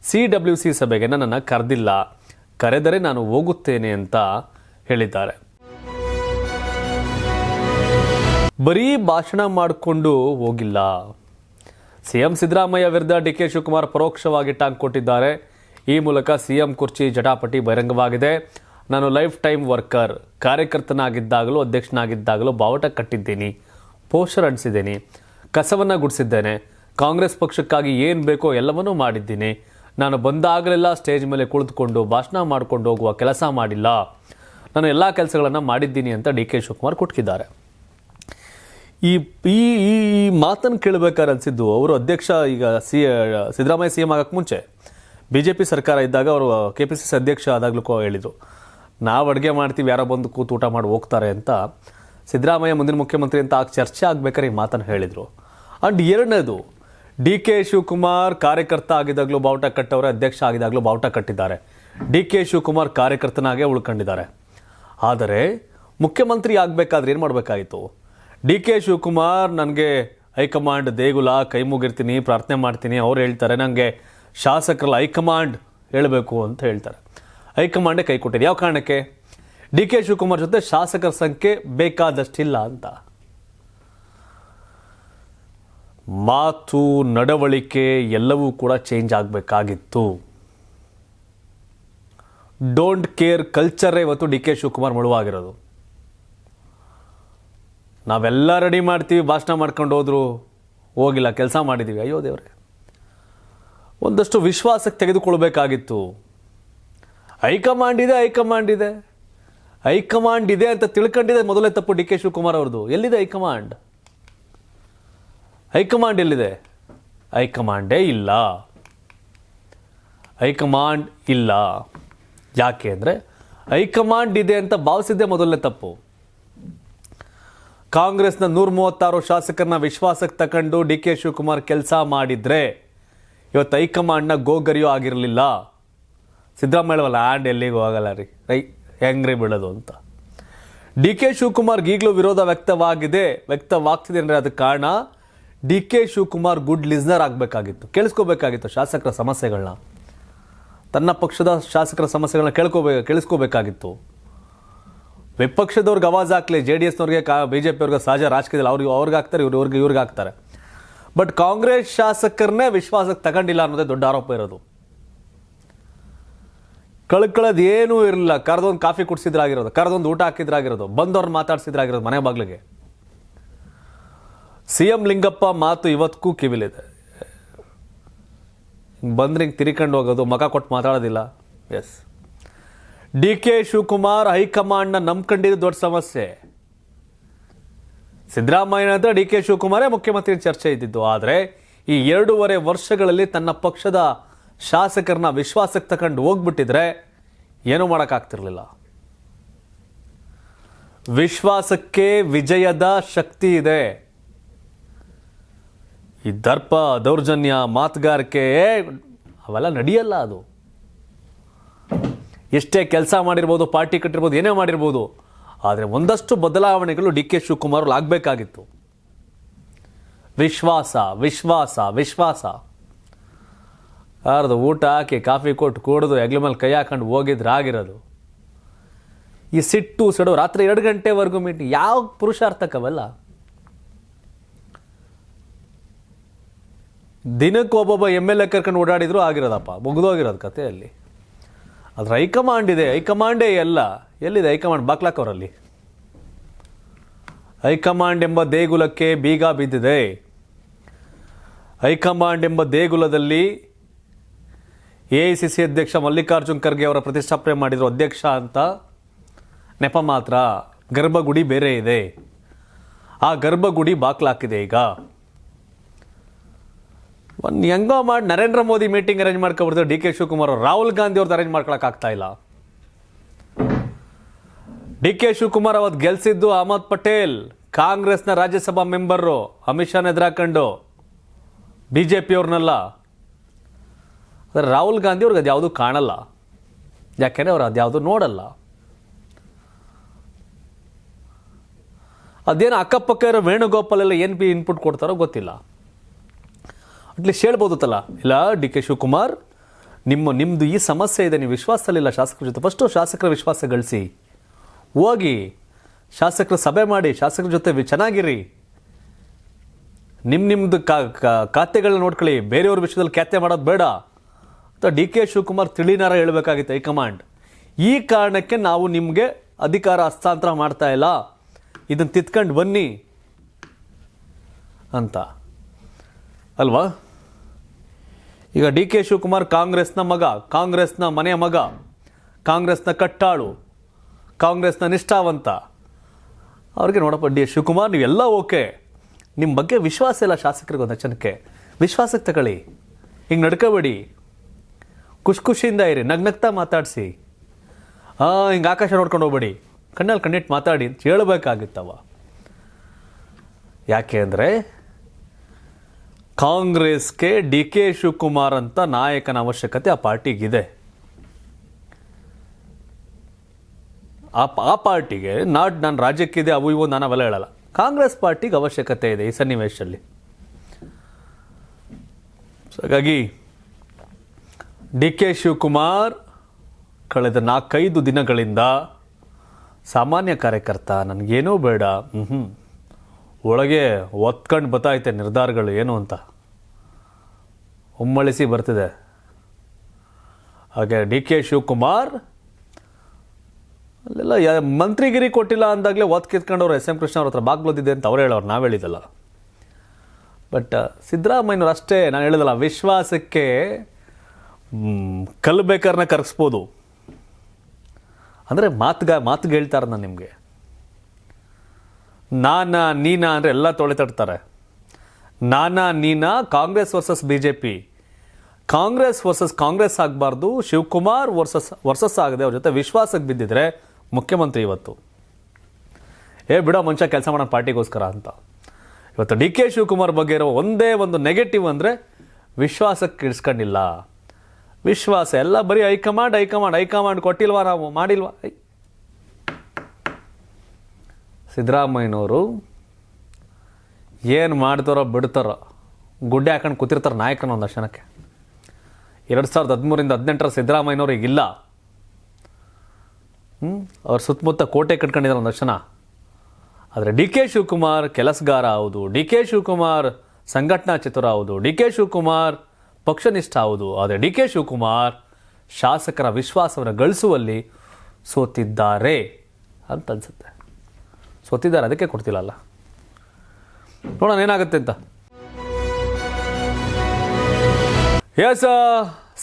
CWC ಸಭೆಗೆ ನನ್ನನ್ನು ಕರೆದಿಲ್ಲ, ಕರೆದರೆ ನಾನು ಹೋಗುತ್ತೇನೆ ಅಂತ ಹೇಳಿದ್ದಾರೆ. ಬರೀ ಭಾಷಣ ಮಾಡಿಕೊಂಡು ಹೋಗಿಲ್ಲ. ಸಿಎಂ ಸಿದ್ದರಾಮಯ್ಯ ವಿರುದ್ಧ ಡಿ ಕೆ ಶಿವಕುಮಾರ್ ಪರೋಕ್ಷವಾಗಿ ಟಾಂಗ್ ಕೊಟ್ಟಿದ್ದಾರೆ. ಈ ಮೂಲಕ ಸಿಎಂ ಕುರ್ಚಿ ಜಟಾಪಟಿ ಬಹಿರಂಗವಾಗಿದೆ. ನಾನು ಲೈಫ್ ಟೈಮ್ ವರ್ಕರ್, ಕಾರ್ಯಕರ್ತನಾಗಿದ್ದಾಗಲೂ ಅಧ್ಯಕ್ಷನಾಗಿದ್ದಾಗಲೂ ಬಾವುಟ ಕಟ್ಟಿದ್ದೀನಿ, ಪೋಸ್ಟರ್ ಅಂಟಿಸಿದ್ದೀನಿ, ಕಸವನ್ನು ಗುಡಿಸಿದ್ದೇನೆ, ಕಾಂಗ್ರೆಸ್ ಪಕ್ಷಕ್ಕಾಗಿ ಏನು ಬೇಕೋ ಎಲ್ಲವನ್ನೂ ಮಾಡಿದ್ದೀನಿ. ನಾನು ಬಂದಾಗಲೆಲ್ಲ ಸ್ಟೇಜ್ ಮೇಲೆ ಕುಳಿತುಕೊಂಡು ಭಾಷಣ ಮಾಡಿಕೊಂಡು ಹೋಗುವ ಕೆಲಸ ಮಾಡಿಲ್ಲ. ನಾನು ಎಲ್ಲ ಕೆಲಸಗಳನ್ನು ಮಾಡಿದ್ದೀನಿ ಅಂತ ಡಿ ಕೆ ಶಿವಕುಮಾರ್ ಕೊಟ್ಟಿದ್ದಾರೆ. ಈ ಈ ಈ ಮಾತನ್ನು ಕೇಳಬೇಕಾದ್ರೆ ಅನಿಸಿದ್ದು, ಅವರು ಅಧ್ಯಕ್ಷ ಈಗ ಸಿದ್ದರಾಮಯ್ಯ CM ಆಗೋಕ್ಕೆ ಮುಂಚೆ BJP ಸರ್ಕಾರ ಇದ್ದಾಗ ಅವರು KPCC ಅಧ್ಯಕ್ಷ ಆದಾಗಲೂ ಹೇಳಿದರು, ನಾವು ಅಡುಗೆ ಮಾಡ್ತೀವಿ, ಯಾರೋ ಬಂದು ಕೂತು ಊಟ ಮಾಡಿ ಹೋಗ್ತಾರೆ ಅಂತ. ಸಿದ್ದರಾಮಯ್ಯ ಮುಂದಿನ ಮುಖ್ಯಮಂತ್ರಿ ಅಂತ ಚರ್ಚೆ ಆಗ್ಬೇಕಾದ್ರೆ ಈ ಮಾತನ್ನು ಹೇಳಿದರು. ಆ್ಯಂಡ್ ಎರಡನೇದು, ಡಿ ಕೆ ಶಿವಕುಮಾರ್ ಕಾರ್ಯಕರ್ತ ಆಗಿದ್ದಾಗಲೂ ಬಾವುಟ ಕಟ್ಟವರೇ, ಅಧ್ಯಕ್ಷ ಆಗಿದ್ದಾಗಲೂ ಬಾವುಟ ಕಟ್ಟಿದ್ದಾರೆ. ಡಿ ಕೆ ಶಿವಕುಮಾರ್ ಕಾರ್ಯಕರ್ತನಾಗೇ ಉಳ್ಕೊಂಡಿದ್ದಾರೆ. ಆದರೆ ಮುಖ್ಯಮಂತ್ರಿ ಆಗಬೇಕಾದ್ರೆ ಏನು ಮಾಡಬೇಕಾಗಿತ್ತು? ಡಿ ಕೆ ಶಿವಕುಮಾರ್ ನನಗೆ ಹೈಕಮಾಂಡ್ ದೇಗುಲ, ಕೈ ಮುಗಿರ್ತೀನಿ, ಪ್ರಾರ್ಥನೆ ಮಾಡ್ತೀನಿ, ಅವ್ರು ಹೇಳ್ತಾರೆ ನನಗೆ ಶಾಸಕರಲ್ಲ ಹೈಕಮಾಂಡ್ ಹೇಳಬೇಕು ಅಂತ ಹೇಳ್ತಾರೆ. ಹೈಕಮಾಂಡೇ ಕೈ ಕೊಟ್ಟಿದೆ. ಯಾವ ಕಾರಣಕ್ಕೆ? ಡಿ ಕೆ ಶಿವಕುಮಾರ್ ಜೊತೆ ಶಾಸಕರ ಸಂಖ್ಯೆ ಬೇಕಾದಷ್ಟಿಲ್ಲ ಅಂತ. ಮಾತು, ನಡವಳಿಕೆ ಎಲ್ಲವೂ ಕೂಡ ಚೇಂಜ್ ಆಗಬೇಕಾಗಿತ್ತು. ಡೋಂಟ್ ಕೇರ್ ಕಲ್ಚರೇ ಇವತ್ತು ಡಿ ಕೆ ಶಿವಕುಮಾರ್ ಮುಳುವಾಗಿರೋದು. ನಾವೆಲ್ಲ ರೆಡಿ ಮಾಡ್ತೀವಿ, ಭಾಷಣ ಮಾಡ್ಕೊಂಡು ಹೋದ್ರು, ಹೋಗಿಲ್ಲ, ಕೆಲಸ ಮಾಡಿದ್ದೀವಿ, ಅಯ್ಯೋ ದೇವ್ರೆ. ಒಂದಷ್ಟು ವಿಶ್ವಾಸಕ್ಕೆ ತೆಗೆದುಕೊಳ್ಬೇಕಾಗಿತ್ತು. ಹೈಕಮಾಂಡ್ ಇದೆ, ಹೈಕಮಾಂಡ್ ಇದೆ, ಹೈಕಮಾಂಡ್ ಇದೆ ಅಂತ ತಿಳ್ಕೊಂಡಿದೆ ಮೊದಲೇ ತಪ್ಪು ಡಿ ಕೆ ಶಿವಕುಮಾರ್ ಅವ್ರದ್ದು. ಎಲ್ಲಿದೆ ಹೈಕಮಾಂಡ್? ಹೈಕಮಾಂಡ್ ಎಲ್ಲಿದೆ? ಹೈಕಮಾಂಡೇ ಇಲ್ಲ. ಹೈಕಮಾಂಡ್ ಇಲ್ಲ. ಯಾಕೆ ಅಂದರೆ ಹೈಕಮಾಂಡ್ ಇದೆ ಅಂತ ಭಾವಿಸಿದ್ದೆ ಮೊದಲನೇ ತಪ್ಪು. ಕಾಂಗ್ರೆಸ್ನ 136 ಶಾಸಕರನ್ನ ವಿಶ್ವಾಸಕ್ಕೆ ತಗೊಂಡು ಡಿ ಕೆ ಶಿವಕುಮಾರ್ ಕೆಲಸ ಮಾಡಿದ್ರೆ ಇವತ್ತು ಹೈಕಮಾಂಡ್ನ ಗೋಗರಿಯೋ ಆಗಿರಲಿಲ್ಲ. ಸಿದ್ದರಾಮಯ್ಯವಲ್ಲ, ಆ್ಯಂಡ್ ಎಲ್ಲಿಗೂ ಆಗಲ್ಲ ರೀ, ಹೆಂಗ್ರಿ ಬಿಡೋದು ಅಂತ. ಡಿ ಕೆ ಶಿವಕುಮಾರ್ಗೆ ಈಗಲೂ ವಿರೋಧ ವ್ಯಕ್ತವಾಗ್ತಿದೆ ಅಂದರೆ ಅದಕ್ಕೆ ಕಾರಣ D K Shivakumar good listener ಆಗಬೇಕಾಗಿತ್ತು, ಕೇಳಿಸ್ಕೋಬೇಕಾಗಿತ್ತು ಶಾಸಕರ ಸಮಸ್ಯೆಗಳನ್ನ, ತನ್ನ ಪಕ್ಷದ ಶಾಸಕರ ಸಮಸ್ಯೆಗಳನ್ನ ಕೇಳಿಸ್ಕೋಬೇಕಾಗಿತ್ತು. ವಿಪಕ್ಷದವ್ರಿಗೆ ಆವಾಜ್ ಹಾಕ್ಲಿ, JDSನವ್ರಿಗೆ BJP ಅವ್ರಿಗೆ ಸಹಜ ರಾಜಕೀಯದಲ್ಲಿ ಅವ್ರಿಗೆ ಹಾಕ್ತಾರೆ, ಇವ್ರಿಗೆ ಹಾಕ್ತಾರೆ. ಬಟ್ ಕಾಂಗ್ರೆಸ್ ಶಾಸಕರನ್ನೇ ವಿಶ್ವಾಸಕ್ಕೆ ತಗೊಂಡಿಲ್ಲ ಅನ್ನೋದೇ ದೊಡ್ಡ ಆರೋಪ ಇರೋದು. ಕಳ್ಕೊಳ್ಳೋದು ಏನೂ ಇರಲಿಲ್ಲ. ಕರೆದೊಂದು ಕಾಫಿ ಕುಡಿಸಿದ್ರಾಗಿರೋದು, ಕರೆದೊಂದು ಊಟ ಹಾಕಿದ್ರಾಗಿರೋದು, ಬಂದವ್ರನ್ನ ಮಾತಾಡ್ಸಿದ್ರಾಗಿರೋದು ಮನೆ ಬಾಗ್ಲಿಗೆ. CM ಲಿಂಗಪ್ಪ ಮಾತು ಇವತ್ತಿಗೂ ಕಿವಿಲಿದೆ. ಬಂದ್ರೆ ಹಿಂಗೆ ತಿರ್ಕೊಂಡು ಹೋಗೋದು, ಮಗ ಕೊಟ್ಟು ಮಾತಾಡೋದಿಲ್ಲ. ಎಸ್, ಡಿ ಕೆ ಶಿವಕುಮಾರ್ ಹೈಕಮಾಂಡ್ನ ನಂಬ್ಕೊಂಡಿದ್ದು ದೊಡ್ಡ ಸಮಸ್ಯೆ. ಸಿದ್ದರಾಮಯ್ಯ ಹತ್ರ ಡಿ ಕೆ ಶಿವಕುಮಾರೇ ಮುಖ್ಯಮಂತ್ರಿ ಚರ್ಚೆ ಇದ್ದಿದ್ದು. ಆದರೆ ಈ 2.5 ವರ್ಷಗಳಲ್ಲಿ ತನ್ನ ಪಕ್ಷದ ಶಾಸಕರನ್ನ ವಿಶ್ವಾಸಕ್ಕೆ ತಗೊಂಡು ಹೋಗ್ಬಿಟ್ಟಿದ್ರೆ ಏನೂ ಮಾಡೋಕ್ಕಾಗ್ತಿರ್ಲಿಲ್ಲ. ವಿಶ್ವಾಸಕ್ಕೆ ವಿಜಯದ ಶಕ್ತಿ ಇದೆ. ಈ ದರ್ಪ, ದೌರ್ಜನ್ಯ, ಮಾತುಗಾರಿಕೆ ಅವೆಲ್ಲ ನಡೆಯಲ್ಲ. ಅದು ಎಷ್ಟೇ ಕೆಲಸ ಮಾಡಿರ್ಬೋದು, ಪಾರ್ಟಿ ಕಟ್ಟಿರ್ಬೋದು, ಏನೇ ಮಾಡಿರ್ಬೋದು, ಆದರೆ ಒಂದಷ್ಟು ಬದಲಾವಣೆಗಳು ಡಿ ಕೆ ಶಿವಕುಮಾರ್ ಆಗಬೇಕಾಗಿತ್ತು. ವಿಶ್ವಾಸ ವಿಶ್ವಾಸ ವಿಶ್ವಾಸ. ಯಾರ್ದು ಊಟ ಹಾಕಿ ಕಾಫಿ ಕೊಟ್ಟು ಕೂಡಿದು ಹೆಗ್ಲ ಮೇಲೆ ಕೈ ಹಾಕೊಂಡು ಹೋಗಿದ್ರೆ ಆಗಿರೋದು. ಈ ಸಿಟ್ಟು ಸೆಡು ರಾತ್ರಿ 2 ಗಂಟೆವರೆಗೂ ಮೀಟಿಂಗ್, ಯಾವ ಪುರುಷಾರ್ಥಕ್ಕವೆಲ್ಲ? ದಿನಕ್ಕೆ ಒಬ್ಬೊಬ್ಬ MLA ಕರ್ಕೊಂಡು ಓಡಾಡಿದ್ರು ಆಗಿರೋದಪ್ಪ, ಮುಗಿದೋಗಿರೋದು ಕಥೆಯಲ್ಲಿ. ಅದ್ರ ಹೈಕಮಾಂಡ್ ಇದೆ, ಹೈಕಮಾಂಡೇ ಎಲ್ಲ. ಎಲ್ಲಿದೆ ಹೈಕಮಾಂಡ್? ಬಾಕ್ಲಾಕವರಲ್ಲಿ. ಹೈಕಮಾಂಡ್ ಎಂಬ ದೇಗುಲಕ್ಕೆ ಬೀಗ ಬಿದ್ದಿದೆ. ಹೈಕಮಾಂಡ್ ಎಂಬ ದೇಗುಲದಲ್ಲಿ AICC ಅಧ್ಯಕ್ಷ ಮಲ್ಲಿಕಾರ್ಜುನ್ ಖರ್ಗೆ ಅವರ ಪ್ರತಿಷ್ಠಾಪನೆ ಮಾಡಿದ್ರು ಅಧ್ಯಕ್ಷ ಅಂತ ನೆಪ ಮಾತ್ರ. ಗರ್ಭಗುಡಿ ಬೇರೆ ಇದೆ. ಆ ಗರ್ಭಗುಡಿ ಬಾಕ್ಲಾಕಿದೆ. ಈಗ ಒಂದು ಹೆಂಗೋ ಮಾಡಿ ನರೇಂದ್ರ ಮೋದಿ ಮೀಟಿಂಗ್ ಅರೇಂಜ್ ಮಾಡ್ಕೊಬಿಡ್ತಾರೆ ಡಿ ಕೆ ಶಿವಕುಮಾರ್ ಅವರು. ರಾಹುಲ್ ಗಾಂಧಿ ಅವ್ರದ್ದು ಅರೇಂಜ್ ಮಾಡ್ಕೊಳಕ್ ಆಗ್ತಾ ಇಲ್ಲ. ಡಿ ಕೆ ಶಿವಕುಮಾರ್ ಅವತ್ತು ಗೆಲ್ಸಿದ್ದು ಅಹಮದ್ ಪಟೇಲ್, ಕಾಂಗ್ರೆಸ್ನ ರಾಜ್ಯಸಭಾ ಮೆಂಬರು, ಅಮಿತ್ ಶಾನ್ ಎದುರಾಕೊಂಡು, BJP ಅವ್ರನ್ನೆಲ್ಲ. ಆದರೆ ರಾಹುಲ್ ಗಾಂಧಿ ಅವ್ರಿಗೆ ಅದು ಯಾವುದೂ ಕಾಣಲ್ಲ. ಯಾಕೆಂದರೆ ಅವ್ರು ಅದ್ಯಾವುದು ನೋಡಲ್ಲ. ಅದೇನು ಅಕ್ಕಪಕ್ಕ ಇರೋ ವೇಣುಗೋಪಾಲ್ ಎಲ್ಲ ಏನು ಇನ್ಪುಟ್ ಕೊಡ್ತಾರೋ ಗೊತ್ತಿಲ್ಲ. ಅಟ್ಲೀಸ್ಟ್ ಹೇಳ್ಬೋದಲ್ಲ, ಇಲ್ಲ ಡಿ ಕೆ ಶಿವಕುಮಾರ್ ನಿಮ್ಮದು ಈ ಸಮಸ್ಯೆ ಇದೆ, ನೀವು ವಿಶ್ವಾಸದಲ್ಲಿಲ್ಲ ಶಾಸಕರ ಜೊತೆ, ಫಸ್ಟು ಶಾಸಕರ ವಿಶ್ವಾಸ ಗಳಿಸಿ, ಹೋಗಿ ಶಾಸಕರ ಸಭೆ ಮಾಡಿ, ಶಾಸಕರ ಜೊತೆ ಚೆನ್ನಾಗಿರಿ, ನಿಮ್ಮದು ಖಾತೆಗಳನ್ನ ನೋಡ್ಕೊಳ್ಳಿ, ಬೇರೆಯವ್ರ ವಿಷಯದಲ್ಲಿ ಖ್ಯಾತೆ ಮಾಡೋದು ಬೇಡ ಅಂತ ಡಿ ಕೆ ಶಿವಕುಮಾರ್ ತಿಳಿನಾರ ಹೇಳಬೇಕಾಗಿತ್ತು ಹೈಕಮಾಂಡ್. ಈ ಕಾರಣಕ್ಕೆ ನಾವು ನಿಮಗೆ ಅಧಿಕಾರ ಹಸ್ತಾಂತರ ಮಾಡ್ತಾ ಇಲ್ಲ, ಇದನ್ನು ತಿತ್ಕೊಂಡು ಬನ್ನಿ ಅಂತ ಅಲ್ವಾ. ಈಗ ಡಿ ಕೆ ಶಿವಕುಮಾರ್ ಕಾಂಗ್ರೆಸ್ನ ಮಗ, ಕಾಂಗ್ರೆಸ್ನ ಮನೆಯ ಮಗ, ಕಾಂಗ್ರೆಸ್ನ ಕಟ್ಟಾಳು, ಕಾಂಗ್ರೆಸ್ನ ನಿಷ್ಠಾವಂತ. ಅವ್ರಿಗೆ ನೋಡಪ್ಪ ಡಿ ಶಿವಕುಮಾರ್ ನೀವೆಲ್ಲ ಓಕೆ, ನಿಮ್ಮ ಬಗ್ಗೆ ವಿಶ್ವಾಸ ಇಲ್ಲ ಶಾಸಕರಿಗೆ, ಒಂದು ಜನಕ್ಕೆ ವಿಶ್ವಾಸಕ್ಕೆ ತಗೊಳ್ಳಿ, ಹಿಂಗೆ ನಡ್ಕೋಬೇಡಿ, ಖುಷಿಯಿಂದ ಇರಿ, ನಗ್ನಗ್ತಾ ಮಾತಾಡಿಸಿ, ಹಿಂಗೆ ಆಕಾಶ ನೋಡ್ಕೊಂಡು ಹೋಗ್ಬೇಡಿ, ಕಣ್ಣಲ್ಲಿ ಕಣ್ಣಿಟ್ಟು ಮಾತಾಡಿ ಅಂತ ಹೇಳಬೇಕಾಗಿತ್ತವ. ಯಾಕೆ ಅಂದರೆ ಕಾಂಗ್ರೆಸ್ಗೆ ಡಿ ಕೆ ಶಿವಕುಮಾರ್ ಅಂತ ನಾಯಕನ ಅವಶ್ಯಕತೆ ಆ ಪಾರ್ಟಿಗಿದೆ. ಆ ಪಾರ್ಟಿಗೆ ನಾನು ರಾಜ್ಯಕ್ಕಿದೆ ಅವು ಇವು ನಾನು ಅವೆಲ್ಲ ಹೇಳಲ್ಲ, ಕಾಂಗ್ರೆಸ್ ಪಾರ್ಟಿಗೆ ಅವಶ್ಯಕತೆ ಇದೆ ಈ ಸನ್ನಿವೇಶದಲ್ಲಿ. ಹಾಗಾಗಿ ಡಿ ಕೆ ಶಿವಕುಮಾರ್ ಕಳೆದ 4-5 ದಿನಗಳಿಂದ ಸಾಮಾನ್ಯ ಕಾರ್ಯಕರ್ತ, ನನಗೇನೂ ಬೇಡ, ಒಳಗೆ ಒತ್ಕೊಂಡು ಬತ್ತಾಯ್ತೆ ನಿರ್ಧಾರಗಳು ಏನು ಅಂತ ಒಮ್ಮಳಿಸಿ ಬರ್ತಿದೆ. ಹಾಗೆ ಡಿ ಕೆ ಶಿವಕುಮಾರ್ ಅಲ್ಲೆಲ್ಲ ಮಂತ್ರಿಗಿರಿ ಕೊಟ್ಟಿಲ್ಲ ಅಂದಾಗಲೇ ಒತ್ತು ಕಿತ್ಕೊಂಡವ್ರು ಎಸ್ ಎಂ ಕೃಷ್ಣ ಅವ್ರ ಹತ್ರ ಬಾಗ್ಲೋದಿದೆ ಅಂತ ಅವ್ರು ಹೇಳೋರು, ನಾವು ಹೇಳಿದಲ್ಲ. ಬಟ್ ಸಿದ್ದರಾಮಯ್ಯನವ್ರು ಅಷ್ಟೇ, ನಾನು ಹೇಳಿದಲ್ಲ, ವಿಶ್ವಾಸಕ್ಕೆ ಕಲ್ಲು ಬೇಕಾರನ್ನ ಕರಗಿಸ್ಬೋದು ಅಂದರೆ ಮಾತುಗೆ ಹೇಳ್ತಾರೆ. ನಾನು ನಿಮಗೆ ನಾನಾ ನೀನಾ ಅಂದರೆ ಎಲ್ಲ ತೊಳೆ ತಡ್ತಾರೆ. ನಾನಾ ನೀನಾ Congress versus BJP, Congress versus Congress ಆಗಬಾರ್ದು, ಶಿವಕುಮಾರ್ ವರ್ಸಸ್ ಆಗದೆ ಅವ್ರ ಜೊತೆ ವಿಶ್ವಾಸಕ್ಕೆ ಬಿದ್ದಿದ್ರೆ ಮುಖ್ಯಮಂತ್ರಿ ಇವತ್ತು ಬಿಡೋ ಮನುಷ್ಯ ಕೆಲಸ ಮಾಡೋ ಪಾರ್ಟಿಗೋಸ್ಕರ ಅಂತ. ಇವತ್ತು ಡಿ ಕೆ ಶಿವಕುಮಾರ್ ಬಗ್ಗೆ ಇರೋ ಒಂದೇ ಒಂದು ನೆಗೆಟಿವ್ ಅಂದರೆ ವಿಶ್ವಾಸಕ್ಕೆ ಇಳಿಸ್ಕೊಂಡಿಲ್ಲ. ವಿಶ್ವಾಸ ಎಲ್ಲ ಬರೀ ಹೈಕಮಾಂಡ್ ಕೊಟ್ಟಿಲ್ವಾ, ನಾವು ಮಾಡಿಲ್ವಾ. ಸಿದ್ದರಾಮಯ್ಯನವರು ಏನು ಮಾಡ್ತಾರೋ ಬಿಡ್ತಾರೋ, ಗುಡ್ಡೆ ಹಾಕೊಂಡು ಕೂತಿರ್ತಾರೆ ನಾಯಕನ ಒಂದು ಕ್ಷಣಕ್ಕೆ. 2013ರಿಂದ 2018 ಸಿದ್ದರಾಮಯ್ಯನವರು ಈಗಿಲ್ಲ. ಅವ್ರ ಸುತ್ತಮುತ್ತ ಕೋಟೆ ಕಟ್ಕೊಂಡಿದ್ದಾರೆ ಒಂದು ಕ್ಷಣ. ಆದರೆ ಡಿ ಕೆ ಶಿವಕುಮಾರ್ ಕೆಲಸಗಾರ ಹೌದು, ಡಿ ಕೆ ಶಿವಕುಮಾರ್ ಸಂಘಟನಾ ಚತುರ ಹೌದು, ಡಿ ಕೆ ಶಿವಕುಮಾರ್ ಪಕ್ಷನಿಷ್ಠ ಹೌದು. ಆದರೆ ಡಿ ಕೆ ಶಿವಕುಮಾರ್ ಶಾಸಕರ ವಿಶ್ವಾಸವನ್ನು ಗಳಿಸುವಲ್ಲಿ ಸೋತಿದ್ದಾರೆ ಅಂತ ಅನ್ಸುತ್ತೆ. ಸೋತಿದ್ದಾರೆ, ಅದಕ್ಕೆ ಕೊಡ್ತಿಲ್ಲ. ನೋಡೋಣ ಏನಾಗುತ್ತೆ ಅಂತ. ಎಸ್,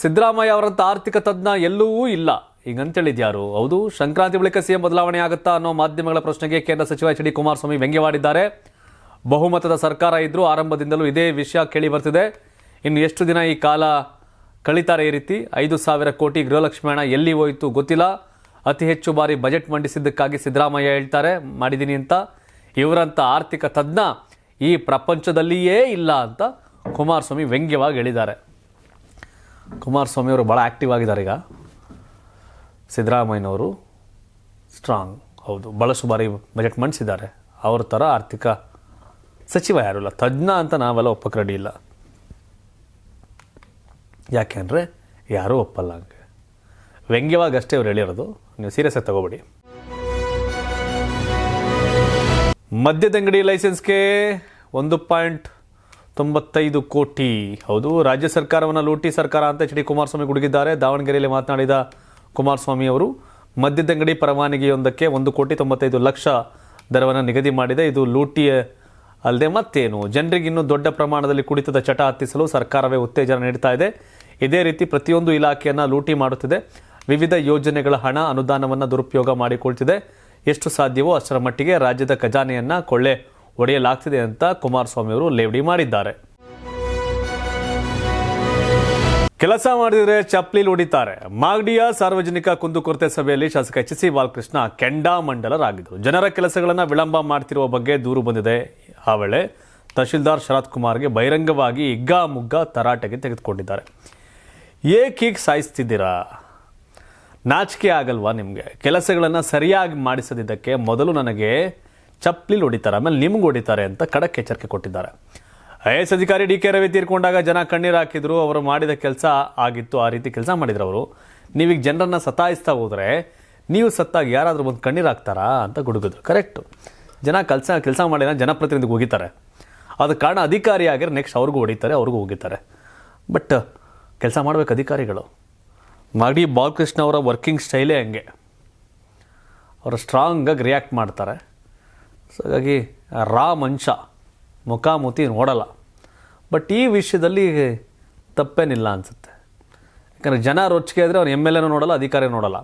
ಸಿದ್ದರಾಮಯ್ಯ ಅವರಂಥ ಆರ್ಥಿಕ ತಜ್ಞ ಎಲ್ಲೂ ಇಲ್ಲ ಈಗಂತೇಳಿದ್ಯಾರು? ಹೌದು, ಸಂಕ್ರಾಂತಿ ಬಳಿಕ ಸಿಎಂ ಬದಲಾವಣೆ ಆಗುತ್ತಾ ಅನ್ನೋ ಮಾಧ್ಯಮಗಳ ಪ್ರಶ್ನೆಗೆ ಕೇಂದ್ರ ಸಚಿವ ಎಚ್ ಡಿ ಕುಮಾರಸ್ವಾಮಿ ವ್ಯಂಗ್ಯವಾಡಿದ್ದಾರೆ. ಬಹುಮತದ ಸರ್ಕಾರ ಇದ್ರೂ ಆರಂಭದಿಂದಲೂ ಇದೇ ವಿಷಯ ಕೇಳಿ ಬರ್ತಿದೆ. ಇನ್ನು ಎಷ್ಟು ದಿನ ಈ ಕಾಲ ಕಳೀತಾರೆ ಈ ರೀತಿ? 5,000 ಕೋಟಿ ಗೃಹಲಕ್ಷ್ಮಿ ಹಣ ಎಲ್ಲಿ ಹೋಯಿತು ಗೊತ್ತಿಲ್ಲ. ಅತಿ ಹೆಚ್ಚು ಬಾರಿ ಬಜೆಟ್ ಮಂಡಿಸಿದ್ದಕ್ಕಾಗಿ ಸಿದ್ದರಾಮಯ್ಯ ಹೇಳ್ತಾರೆ ಮಾಡಿದ್ದೀನಿ ಅಂತ. ಇವರಂಥ ಆರ್ಥಿಕ ತಜ್ಞ ಈ ಪ್ರಪಂಚದಲ್ಲಿಯೇ ಇಲ್ಲ ಅಂತ ಕುಮಾರಸ್ವಾಮಿ ವ್ಯಂಗ್ಯವಾಗಿ ಹೇಳಿದ್ದಾರೆ. ಕುಮಾರಸ್ವಾಮಿ ಅವರು ಭಾಳ ಆ್ಯಕ್ಟಿವ್ ಆಗಿದ್ದಾರೆ ಈಗ. ಸಿದ್ದರಾಮಯ್ಯನವರು ಸ್ಟ್ರಾಂಗ್, ಹೌದು, ಭಾಳಷ್ಟು ಬಾರಿ ಬಜೆಟ್ ಮಂಡಿಸಿದ್ದಾರೆ. ಅವ್ರ ಥರ ಆರ್ಥಿಕ ಸಚಿವ ಯಾರೂ ಇಲ್ಲ, ತಜ್ಞ ಅಂತ ನಾವೆಲ್ಲ ಒಪ್ಪಕ್ಕೆ ರೆಡಿ ಇಲ್ಲ. ಯಾಕೆಂದರೆ ಯಾರೂ ಒಪ್ಪಲ್ಲ. ಹಂಗೆ ವ್ಯಂಗ್ಯವಾಗಿ ಅಷ್ಟೇ ಅವ್ರು ಹೇಳಿರೋದು, ನೀವು ಸೀರಿಯಸ್ ಆಗಿ ತಗೋಬೇಡಿ. ಮದ್ಯದಂಗಡಿ ಲೈಸೆನ್ಸ್ಗೆ 1.95 ಕೋಟಿ. ಹೌದು, ರಾಜ್ಯ ಸರ್ಕಾರವನ್ನು ಲೂಟಿ ಸರ್ಕಾರ ಅಂತ ಎಚ್ ಡಿ ಕುಮಾರಸ್ವಾಮಿ ಗುಡುಗಿದ್ದಾರೆ. ದಾವಣಗೆರೆಯಲ್ಲಿ ಮಾತನಾಡಿದ ಕುಮಾರಸ್ವಾಮಿ ಅವರು ಮದ್ಯದಂಗಡಿ ಪರವಾನಗಿಯೊಂದಕ್ಕೆ 1,95,00,000 ದರವನ್ನು ನಿಗದಿ ಮಾಡಿದೆ. ಇದು ಲೂಟಿ ಅಲ್ಲದೆ ಮತ್ತೇನು? ಜನರಿಗೆ ಇನ್ನೂ ದೊಡ್ಡ ಪ್ರಮಾಣದಲ್ಲಿ ಕುಡಿತದ ಚಟ ಹತ್ತಿಸಲು ಸರ್ಕಾರವೇ ಉತ್ತೇಜನ ನೀಡ್ತಾ ಇದೆ. ಇದೇ ರೀತಿ ಪ್ರತಿಯೊಂದು ಇಲಾಖೆಯನ್ನು ಲೂಟಿ ಮಾಡುತ್ತಿದೆ. ವಿವಿಧ ಯೋಜನೆಗಳ ಹಣ ಅನುದಾನವನ್ನು ದುರುಪಯೋಗ ಮಾಡಿಕೊಳ್ತಿದೆ. ಎಷ್ಟು ಸಾಧ್ಯವೋ ಅಷ್ಟರ ಮಟ್ಟಿಗೆ ರಾಜ್ಯದ ಖಜಾನೆಯನ್ನು ಕೊಳ್ಳೆ ಹೊಡೆಯಲಾಗ್ತಿದೆ ಅಂತ ಕುಮಾರಸ್ವಾಮಿ ಅವರು ಲೇವಡಿ ಮಾಡಿದ್ದಾರೆ. ಕೆಲಸ ಮಾಡಿದರೆ ಚಪ್ಪಲಿ ಹೊಡಿತಾರೆ. ಮಾಗಡಿಯ ಸಾರ್ವಜನಿಕ ಕುಂದುಕೊರತೆ ಸಭೆಯಲ್ಲಿ ಶಾಸಕ ಎಚ್ ಸಿ ಬಾಲಕೃಷ್ಣ ಕೆಂಡಾಮಂಡಲರಾಗಿದ್ದರು. ಜನರ ಕೆಲಸಗಳನ್ನು ವಿಳಂಬ ಮಾಡ್ತಿರುವ ಬಗ್ಗೆ ದೂರು ಬಂದಿದೆ. ಆ ವೇಳೆ ತಹಶೀಲ್ದಾರ್ ಶರತ್ ಕುಮಾರ್ಗೆ ಬಹಿರಂಗವಾಗಿ ಹಿಗ್ಗಾಮುಗ್ಗಾ ತರಾಟೆಗೆ ತೆಗೆದುಕೊಂಡಿದ್ದಾರೆ. ಏಕೀಗ ಸಾಯಿಸ್ತಿದ್ದೀರಾ? ನಾಚಿಕೆ ಆಗಲ್ವಾ ನಿಮಗೆ? ಕೆಲಸಗಳನ್ನು ಸರಿಯಾಗಿ ಮಾಡಿಸದಿದ್ದಕ್ಕೆ ಮೊದಲು ನನಗೆ ಚಪ್ಪಲಿಲಿ ಹೊಡಿತಾರೆ, ಆಮೇಲೆ ನಿಮ್ಗೆ ಹೊಡಿತಾರೆ ಅಂತ ಖಡಕ್ ಎಚ್ಚರಿಕೆ ಕೊಟ್ಟಿದ್ದಾರೆ. IAS ಅಧಿಕಾರಿ DK ರವಿ ತೀರ್ಕೊಂಡಾಗ ಜನ ಕಣ್ಣೀರು ಹಾಕಿದ್ರು. ಅವರು ಮಾಡಿದ ಕೆಲಸ ಆಗಿತ್ತು, ಆ ರೀತಿ ಕೆಲಸ ಮಾಡಿದ್ರು ಅವರು. ನೀವೀಗ ಜನರನ್ನು ಸತಾಯಿಸ್ತಾ ಹೋದರೆ ನೀವು ಸತ್ತಾಗ ಯಾರಾದರೂ ಬಂದು ಕಣ್ಣೀರು ಹಾಕ್ತಾರಾ ಅಂತ ಗುಡುಗಿದ್ರು. ಕರೆಕ್ಟು, ಜನ ಕೆಲಸ ಮಾಡಿದ ಜನಪ್ರತಿನಿಧಿಗೆ ಹೋಗಿತಾರೆ. ಅದಕ್ಕೆ ಕಾರಣ ಅಧಿಕಾರಿ ಆಗಿರೋ ನೆಕ್ಸ್ಟ್ ಅವ್ರಿಗೂ ಹೊಡಿತಾರೆ, ಅವ್ರಿಗೂ ಹೋಗಿದ್ದಾರೆ. ಬಟ್ ಕೆಲಸ ಮಾಡಬೇಕು ಅಧಿಕಾರಿಗಳು. ಮಾಗಡಿ ಬಾಲಕೃಷ್ಣ ಅವರ ವರ್ಕಿಂಗ್ ಸ್ಟೈಲೇ ಹಂಗೆ, ಅವರು ಸ್ಟ್ರಾಂಗಾಗಿ ರಿಯಾಕ್ಟ್ ಮಾಡ್ತಾರೆ. ಸೊ ಹಾಗಾಗಿ ಮನುಷ್ಯ ಮುಖಾಮುಖಿ ನೋಡಲ್ಲ. ಬಟ್ ಈ ವಿಷಯದಲ್ಲಿ ತಪ್ಪೇನಿಲ್ಲ ಅನಿಸುತ್ತೆ. ಯಾಕಂದರೆ ಜನ ರೊಚ್ಚಿಗೆ ಆದರೆ ಅವ್ರು MLA ನೋಡಲ್ಲ, ಅಧಿಕಾರಿ ನೋಡಲ್ಲ.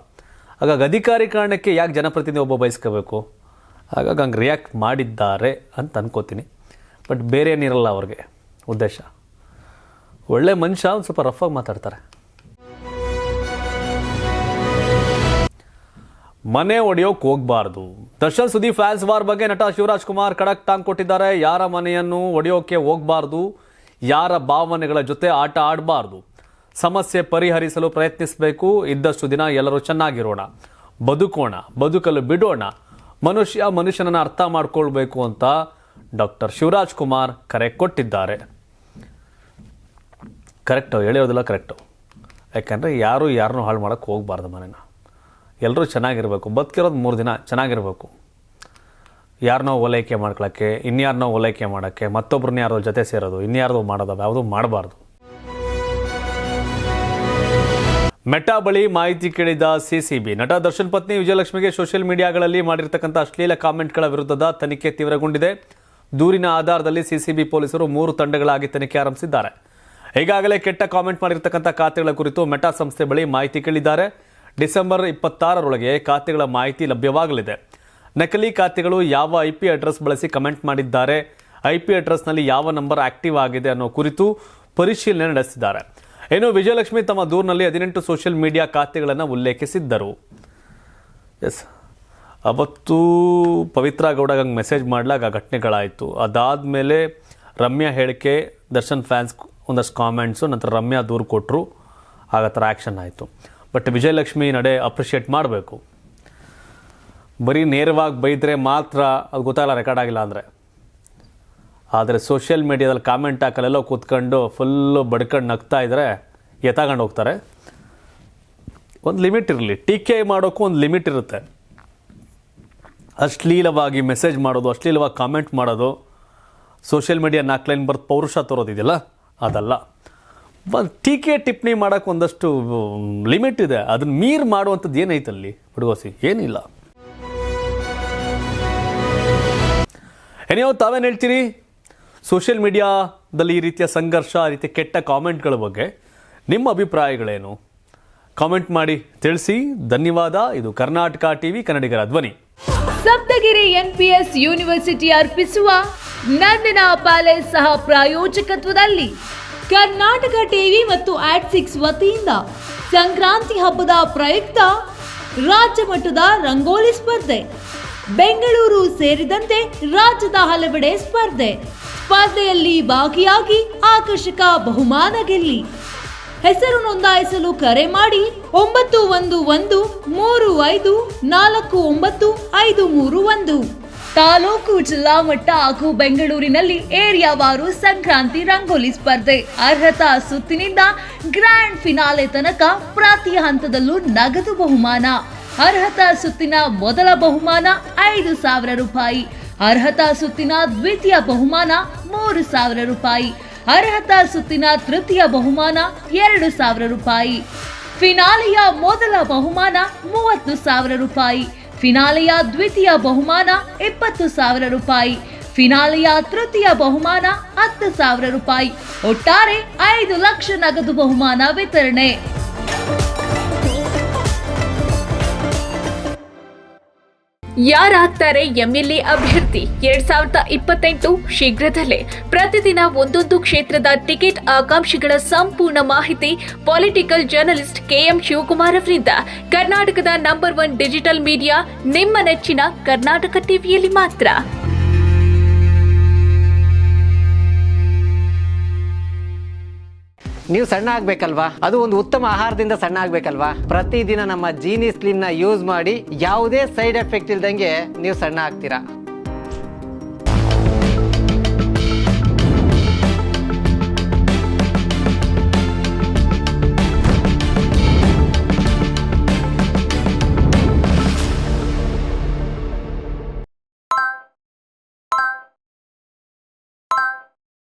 ಹಾಗಾಗಿ ಅಧಿಕಾರಿ ಕಾರಣಕ್ಕೆ ಯಾಕೆ ಜನಪ್ರತಿನಿಧಿ ಒಬ್ಬ ಬಯಸ್ಕೋಬೇಕು? ಹಾಗಾಗಿ ಹಂಗೆ ರಿಯಾಕ್ಟ್ ಮಾಡಿದ್ದಾರೆ ಅಂತ ಅನ್ಕೋತೀನಿ. ಬಟ್ ಬೇರೆ ಏನಿರಲ್ಲ ಅವ್ರಿಗೆ ಉದ್ದೇಶ. ಒಳ್ಳೆ ಮನುಷ್ಯ, ಒಂದು ಸ್ವಲ್ಪ ರಫಾಗಿ ಮಾತಾಡ್ತಾರೆ. ಮನೆ ಒಡೆಯೋಕೆ ಹೋಗಬಾರ್ದು. ದರ್ಶನ್ ಸುದೀಪ್ ಫ್ಯಾನ್ಸ್ ವಾರ್ ಬಗ್ಗೆ ನಟ ಶಿವರಾಜ್ ಕುಮಾರ್ ಖಡಕ್ ಟಾಂಗ್ ಕೊಟ್ಟಿದ್ದಾರೆ. ಯಾರ ಮನೆಯನ್ನು ಒಡೆಯೋಕೆ ಹೋಗಬಾರ್ದು, ಯಾರ ಭಾವನೆಗಳ ಜೊತೆ ಆಟ ಆಡಬಾರ್ದು. ಸಮಸ್ಯೆ ಪರಿಹರಿಸಲು ಪ್ರಯತ್ನಿಸಬೇಕು. ಇದ್ದಷ್ಟು ದಿನ ಎಲ್ಲರೂ ಚೆನ್ನಾಗಿರೋಣ, ಬದುಕೋಣ, ಬದುಕಲು ಬಿಡೋಣ, ಮನುಷ್ಯನನ್ನು ಅರ್ಥ ಮಾಡ್ಕೊಳ್ಬೇಕು ಅಂತ ಡಾಕ್ಟರ್ ಶಿವರಾಜ್ ಕುಮಾರ್ ಕರೆ ಕೊಟ್ಟಿದ್ದಾರೆ. ಕರೆಕ್ಟು, ಹೇಳಿಯೋದಿಲ್ಲ ಕರೆಕ್ಟು. ಯಾಕಂದರೆ ಯಾರು ಯಾರನ್ನೂ ಹಾಳು ಮಾಡೋಕ್ಕೆ ಹೋಗಬಾರ್ದು. ಮನೇನ ಎಲ್ಲರೂ ಚೆನ್ನಾಗಿರಬೇಕು, ಬದುಕಿರೋದು 3 ದಿನ ಚೆನ್ನಾಗಿರಬೇಕು. ಯಾರನ್ನೋ ಓಲೈಕೆ ಮಾಡ್ಕೊಳ್ಳೋಕ್ಕೆ, ಇನ್ಯಾರನ್ನೋ ಓಲೈಕೆ ಮಾಡೋಕ್ಕೆ, ಮತ್ತೊಬ್ಬರನ್ನ ಯಾರೋ ಜೊತೆ ಸೇರೋದು, ಇನ್ಯಾರ್ದೋ ಮಾಡೋದು, ಯಾವುದೂ ಮಾಡಬಾರ್ದು. ಮೆಟಾ ಬಳಿ ಮಾಹಿತಿ ಕೇಳಿದ CCB. ನಟ ದರ್ಶನ್ ಪತ್ನಿ ವಿಜಯಲಕ್ಷ್ಮಿಗೆ ಸೋಷಿಯಲ್ ಮೀಡಿಯಾಗಳಲ್ಲಿ ಮಾಡಿರ್ತಕ್ಕಂಥ ಅಶ್ಲೀಲ ಕಾಮೆಂಟ್ಗಳ ವಿರುದ್ಧದ ತನಿಖೆ ತೀವ್ರಗೊಂಡಿದೆ. ದೂರಿನ ಆಧಾರದಲ್ಲಿ CCB ಪೊಲೀಸರು 3 ತಂಡಗಳಾಗಿ ತನಿಖೆ ಆರಂಭಿಸಿದ್ದಾರೆ. ಈಗಾಗಲೇ ಕೆಟ್ಟ ಕಾಮೆಂಟ್ ಮಾಡಿರ್ತಕ್ಕಂಥ ಖಾತೆಗಳ ಕುರಿತು ಮೆಟಾ ಸಂಸ್ಥೆ ಬಳಿ ಮಾಹಿತಿ ಕೇಳಿದ್ದಾರೆ. ಡಿಸೆಂಬರ್ 26ರೊಳಗೆ ಖಾತೆಗಳ ಮಾಹಿತಿ ಲಭ್ಯವಾಗಲಿದೆ. ನಕಲಿ ಖಾತೆಗಳು ಯಾವ IP ಅಡ್ರೆಸ್ ಬಳಸಿ ಕಮೆಂಟ್ ಮಾಡಿದ್ದಾರೆ, IP ಅಡ್ರೆಸ್ನಲ್ಲಿ ಯಾವ ನಂಬರ್ ಆಕ್ಟಿವ್ ಆಗಿದೆ ಅನ್ನೋ ಕುರಿತು ಪರಿಶೀಲನೆ ನಡೆಸಿದ್ದಾರೆ. ಇನ್ನು ವಿಜಯಲಕ್ಷ್ಮಿ ತಮ್ಮ ದೂರಿನಲ್ಲಿ 18 ಸೋಷಿಯಲ್ ಮೀಡಿಯಾ ಖಾತೆಗಳನ್ನು ಉಲ್ಲೇಖಿಸಿದ್ದರು. ಎಸ್, ಅವತ್ತು ಪವಿತ್ರ ಗೌಡಗೆ ಹಂಗೆ ಮೆಸೇಜ್ ಮಾಡಲಾಗ ಘಟನೆಗಳಾಯಿತು. ಅದಾದಮೇಲೆ ರಮ್ಯಾ ಹೇಳಿಕೆ, ದರ್ಶನ್ ಫ್ಯಾನ್ಸ್ ಒಂದಷ್ಟು ಕಾಮೆಂಟ್ಸು, ನಂತರ ರಮ್ಯಾ ದೂರು ಕೊಟ್ಟರು, ಆಗ ಥರ ಆ್ಯಕ್ಷನ್ ಆಯಿತು. ಬಟ್ ವಿಜಯಲಕ್ಷ್ಮಿ ನಡೆ ಅಪ್ರಿಷಿಯೇಟ್ ಮಾಡಬೇಕು. ಬರೀ ನೇರವಾಗಿ ಬೈದರೆ ಮಾತ್ರ ಅದು ಗೊತ್ತಾಗಲ್ಲ, ರೆಕಾರ್ಡ್ ಆಗಿಲ್ಲ ಅಂದರೆ. ಆದರೆ ಸೋಷಿಯಲ್ ಮೀಡಿಯಾದಲ್ಲಿ ಕಾಮೆಂಟ್ ಹಾಕಲೆಲ್ಲೋ ಕೂತ್ಕೊಂಡು ಫುಲ್ಲು ಬಡ್ಕೊಂಡು ನಗ್ತಾ ಇದ್ದರೆ ಎತ್ತಾಕೊಂಡು ಹೋಗ್ತಾರೆ. ಒಂದು ಲಿಮಿಟ್ ಇರಲಿ. ಟೀಕೆ ಮಾಡೋಕ್ಕೂ ಒಂದು ಲಿಮಿಟ್ ಇರುತ್ತೆ. ಅಶ್ಲೀಲವಾಗಿ ಮೆಸೇಜ್ ಮಾಡೋದು, ಅಶ್ಲೀಲವಾಗಿ ಕಾಮೆಂಟ್ ಮಾಡೋದು, ಸೋಷಿಯಲ್ ಮೀಡಿಯಾ 4 ಲೈನ್ ಬರ್ದು ಪೌರುಷ ತೋರೋದಿದೆಯಲ್ಲ, ಅದಲ್ಲ. ಟೀಕೆ ಟಿಪ್ಪಣಿ ಮಾಡೋಕ್ಕೆ ಒಂದಷ್ಟು ಲಿಮಿಟ್ ಇದೆ. ಅದನ್ನ ಮೀರ್ ಮಾಡುವಂಥದ್ದು ಏನೈತಲ್ಲಿ ಹುಡುಗೋಸಿ? ಏನಿಲ್ಲ. ಏನೇನೋ ತಾವೇನು ಹೇಳ್ತೀರಿ? ಸೋಷಿಯಲ್ ಮೀಡಿಯಾದಲ್ಲಿ ಈ ರೀತಿಯ ಸಂಘರ್ಷ, ಈ ರೀತಿಯ ಕೆಟ್ಟ ಕಾಮೆಂಟ್ಗಳ ಬಗ್ಗೆ ನಿಮ್ಮ ಅಭಿಪ್ರಾಯಗಳೇನು? ಕಾಮೆಂಟ್ ಮಾಡಿ ತಿಳಿಸಿ. ಧನ್ಯವಾದ. ಇದು ಕರ್ನಾಟಕ ಟಿವಿ, ಕನ್ನಡಿಗರ ಧ್ವನಿ. ಸಪ್ತಗಿರಿ NPS ಯೂನಿವರ್ಸಿಟಿ ಅರ್ಪಿಸುವ ನಂದನ ಪ್ಯಾಲೇಸ್ ಸಹ ಪ್ರಾಯೋಜಕತ್ವದಲ್ಲಿ ಕರ್ನಾಟಕ ಟಿವಿ ಮತ್ತು AT6 ವತಿಯಿಂದ ಸಂಕ್ರಾಂತಿ ಹಬ್ಬದ ಪ್ರಯುಕ್ತ ರಾಜ್ಯ ಮಟ್ಟದ ರಂಗೋಲಿ ಸ್ಪರ್ಧೆ, ಬೆಂಗಳೂರು ಸೇರಿದಂತೆ ರಾಜ್ಯದ ಹಲವೆಡೆ ಸ್ಪರ್ಧೆಯಲ್ಲಿ ಭಾಗಿಯಾಗಿ ಆಕರ್ಷಕ ಬಹುಮಾನ ಗೆಲ್ಲಿ. ಹೆಸರು ನೋಂದಾಯಿಸಲು ಕರೆ ಮಾಡಿ 9113549531. ತಾಲೂಕು, ಜಿಲ್ಲಾ ಮಟ್ಟ ಹಾಗೂ ಬೆಂಗಳೂರಿನಲ್ಲಿ ಏರಿಯಾವಾರು ಸಂಕ್ರಾಂತಿ ರಂಗೋಲಿ ಸ್ಪರ್ಧೆ. ಅರ್ಹತಾ ಸುತ್ತಿನಿಂದ ಗ್ರ್ಯಾಂಡ್ ಫಿನಾಲೆ ತನಕ ಪ್ರತಿ ಹಂತದಲ್ಲೂ ನಗದು ಬಹುಮಾನ. ಅರ್ಹತಾ ಸುತ್ತಿನ ಮೊದಲ ಬಹುಮಾನ 5,000 ರೂಪಾಯಿ. ಅರ್ಹತಾ ಸುತ್ತಿನ ದ್ವಿತೀಯ ಬಹುಮಾನ 3,000 ರೂಪಾಯಿ. ಅರ್ಹತಾ ಸುತ್ತಿನ ತೃತೀಯ ಬಹುಮಾನ 2,000 ರೂಪಾಯಿ. ಫಿನಾಲೆಯ ಮೊದಲ ಬಹುಮಾನ 30,000 ರೂಪಾಯಿ. ಫಿನಾಲೆಯ ದ್ವಿತೀಯ ಬಹುಮಾನ 20,000 ರೂಪಾಯಿ. ಫಿನಾಲೆಯ ತೃತೀಯ ಬಹುಮಾನ 10,000 ರೂಪಾಯಿ. ಒಟ್ಟಾರೆ 5 ಲಕ್ಷ ನಗದು ಬಹುಮಾನ ವಿತರಣೆ. ಯಾರಾಗ್ತಾರೆ MLA ಅಭ್ಯರ್ಥಿ 2028 ಶೀಘ್ರದಲ್ಲೇ. ಪ್ರತಿದಿನ ಒಂದೊಂದು ಕ್ಷೇತ್ರದ ಟಿಕೆಟ್ ಆಕಾಂಕ್ಷಿಗಳ ಸಂಪೂರ್ಣ ಮಾಹಿತಿ ಪೊಲಿಟಿಕಲ್ ಜರ್ನಲಿಸ್ಟ್ KM ಶಿವಕುಮಾರ್ ಅವರಿಂದ. ಕರ್ನಾಟಕದ ನಂಬರ್ 1 ಡಿಜಿಟಲ್ ಮೀಡಿಯಾ ನಿಮ್ಮ ನೆಚ್ಚಿನ ಕರ್ನಾಟಕ ಟಿವಿಯಲ್ಲಿ ಮಾತ್ರ. ನೀವು ಸಣ್ಣ ಆಗ್ಬೇಕಲ್ವಾ? ಅದು ಒಂದು ಉತ್ತಮ ಆಹಾರದಿಂದ ಸಣ್ಣ ಆಗ್ಬೇಕಲ್ವಾ? ಪ್ರತಿದಿನ ನಮ್ಮ ಜೀನಿ ಸ್ಲಿಮ್ ನ ಯೂಸ್ ಮಾಡಿ ಯಾವುದೇ ಸೈಡ್ ಎಫೆಕ್ಟ್ ಇಲ್ದಂಗೆ ನೀವು ಸಣ್ಣ ಆಗ್ತೀರಾ.